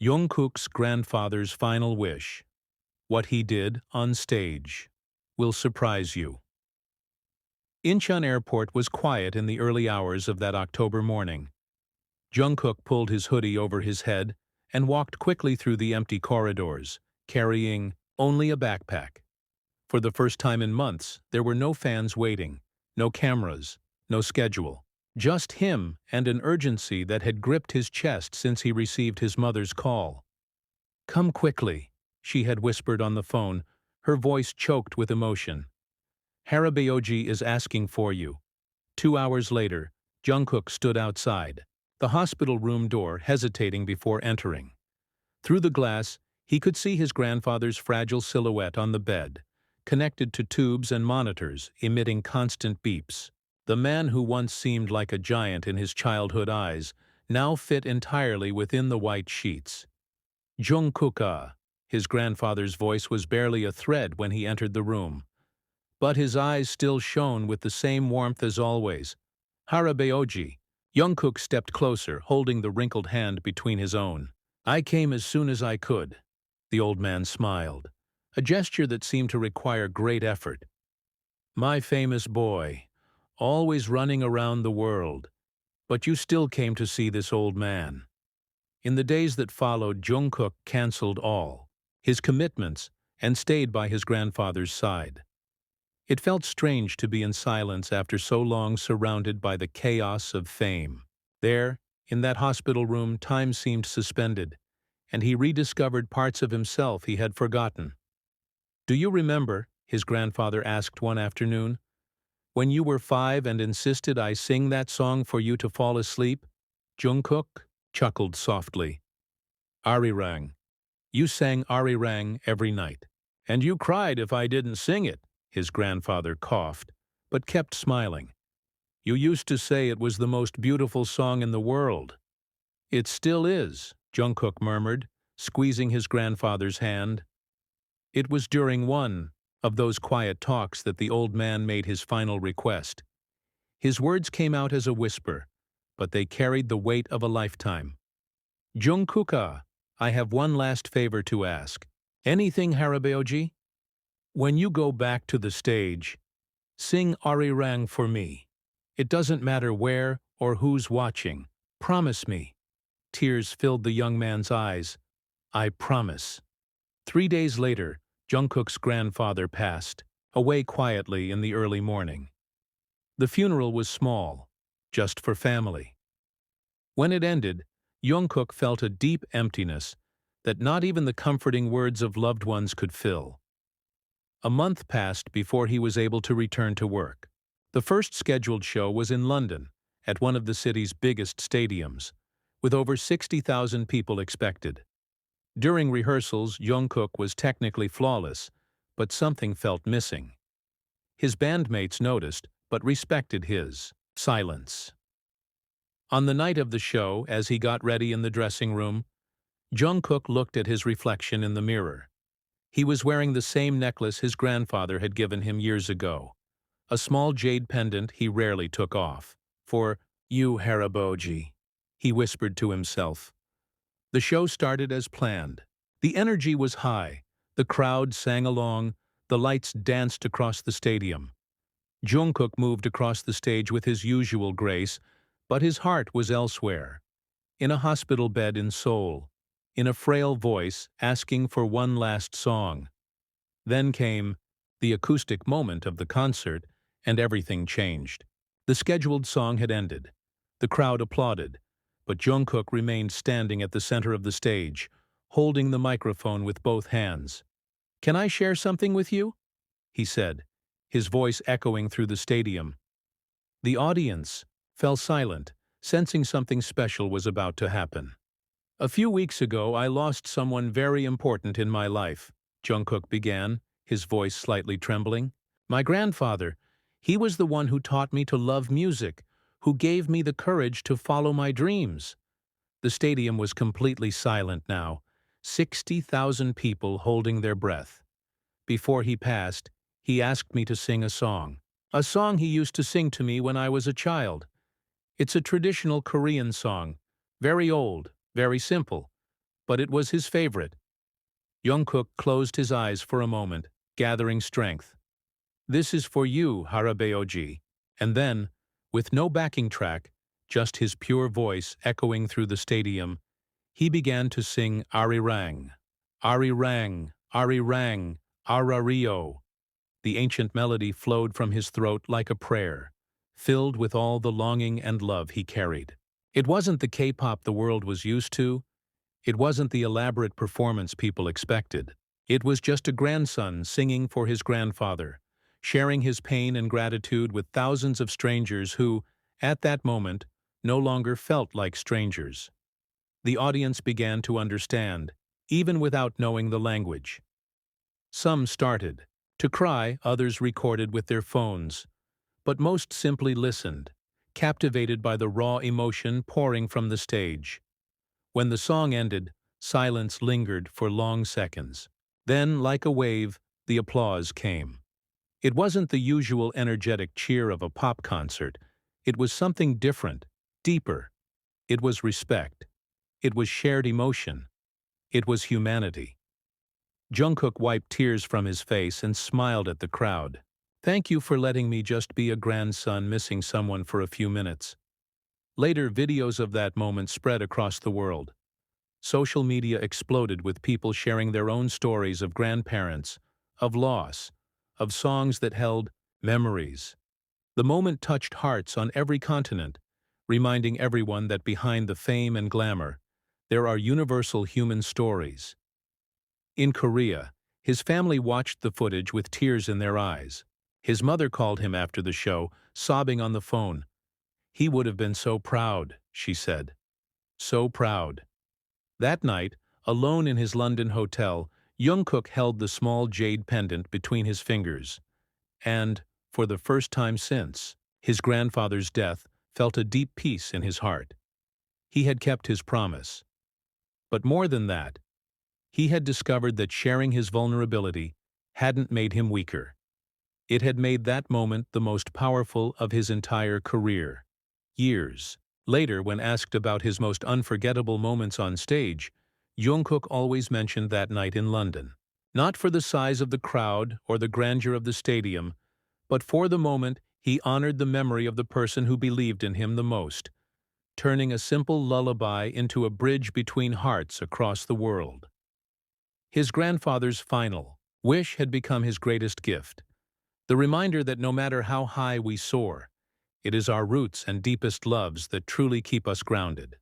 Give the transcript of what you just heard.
Jungkook's grandfather's final wish. What he did on stage will surprise you. Incheon Airport was quiet in the early hours of that October morning. Jungkook pulled his hoodie over his head and walked quickly through the empty corridors, carrying only a backpack. For the first time in months, there were no fans waiting, no cameras, no schedule. Just him and an urgency that had gripped his chest since he received his mother's call. "Come quickly," she had whispered on the phone, her voice choked with emotion. "Harabaoji is asking for you." 2 hours later, Jungkook stood outside, the hospital room door hesitating before entering. Through the glass, he could see his grandfather's fragile silhouette on the bed, connected to tubes and monitors emitting constant beeps. The man who once seemed like a giant in his childhood eyes now fit entirely within the white sheets. "Jungkook," his grandfather's voice was barely a thread when he entered the room. But his eyes still shone with the same warmth as always. "Harabaoji." Jungkook stepped closer, holding the wrinkled hand between his own. "I came as soon as I could." The old man smiled, a gesture that seemed to require great effort. "My famous boy, always running around the world, but you still came to see this old man." In the days that followed, Jungkook cancelled all his commitments and stayed by his grandfather's side. It felt strange to be in silence after so long surrounded by the chaos of fame. There, in that hospital room, time seemed suspended, and he rediscovered parts of himself he had forgotten. "Do you remember," his grandfather asked one afternoon, "when you were 5 and insisted I sing that song for you to fall asleep?" Jungkook chuckled softly. "Arirang. You sang Arirang every night. And you cried if I didn't sing it," his grandfather coughed, but kept smiling. "You used to say it was the most beautiful song in the world." "It still is," Jungkook murmured, squeezing his grandfather's hand. It was during one of those quiet talks that the old man made his final request. His words came out as a whisper, but they carried the weight of a lifetime. "Jungkook, I have one last favor to ask." "Anything, Harabaoji?" "When you go back to the stage, sing Arirang for me. It doesn't matter where or who's watching. Promise me." Tears filled the young man's eyes. "I promise." 3 days later, Jungkook's grandfather passed, away quietly in the early morning. The funeral was small, just for family. When it ended, Jungkook felt a deep emptiness that not even the comforting words of loved ones could fill. A month passed before he was able to return to work. The first scheduled show was in London, at one of the city's biggest stadiums, with over 60,000 people expected. During rehearsals, Jungkook was technically flawless, but something felt missing. His bandmates noticed, but respected his silence. On the night of the show, as he got ready in the dressing room, Jungkook looked at his reflection in the mirror. He was wearing the same necklace his grandfather had given him years ago, a small jade pendant he rarely took off. "For you, Harabaoji," he whispered to himself. The show started as planned. The energy was high, the crowd sang along, the lights danced across the stadium. Jungkook moved across the stage with his usual grace, but his heart was elsewhere. In a hospital bed in Seoul, in a frail voice asking for one last song. Then came the acoustic moment of the concert, and everything changed. The scheduled song had ended. The crowd applauded, but Jungkook remained standing at the center of the stage, holding the microphone with both hands. "Can I share something with you?" he said, his voice echoing through the stadium. The audience fell silent, sensing something special was about to happen. "A few weeks ago, I lost someone very important in my life," Jungkook began, his voice slightly trembling. "My grandfather. He was the one who taught me to love music, who gave me the courage to follow my dreams." The stadium was completely silent now, 60,000 people holding their breath. Before he passed, he asked me to sing a song he used to sing to me when I was a child. It's a traditional Korean song, very old, very simple, but it was his favorite. Jungkook closed his eyes for a moment, gathering strength. "This is for you, Harabeoji." And then, with no backing track, just his pure voice echoing through the stadium, he began to sing Arirang. Arirang, Arirang, Arario. The ancient melody flowed from his throat like a prayer, filled with all the longing and love he carried. It wasn't the K-pop the world was used to. It wasn't the elaborate performance people expected. It was just a grandson singing for his grandfather, sharing his pain and gratitude with thousands of strangers who, at that moment, no longer felt like strangers. The audience began to understand, even without knowing the language. Some started to cry, others recorded with their phones, but most simply listened, captivated by the raw emotion pouring from the stage. When the song ended, silence lingered for long seconds. Then, like a wave, the applause came. It wasn't the usual energetic cheer of a pop concert. It was something different, deeper. It was respect. It was shared emotion. It was humanity. Jungkook wiped tears from his face and smiled at the crowd. "Thank you for letting me just be a grandson missing someone for a few minutes." Later, videos of that moment spread across the world. Social media exploded with people sharing their own stories of grandparents, of loss, of songs that held memories. The moment touched hearts on every continent, reminding everyone that behind the fame and glamour, there are universal human stories. In Korea, his family watched the footage with tears in their eyes. His mother called him after the show, sobbing on the phone. "He would have been so proud," she said. So proud. That night, alone in his London hotel, Jungkook held the small jade pendant between his fingers, and, for the first time since his grandfather's death, felt a deep peace in his heart. He had kept his promise. But more than that, he had discovered that sharing his vulnerability hadn't made him weaker. It had made that moment the most powerful of his entire career. Years later, when asked about his most unforgettable moments on stage, Jungkook always mentioned that night in London. Not for the size of the crowd or the grandeur of the stadium, but for the moment he honored the memory of the person who believed in him the most, turning a simple lullaby into a bridge between hearts across the world. His grandfather's final wish had become his greatest gift, the reminder that no matter how high we soar, it is our roots and deepest loves that truly keep us grounded.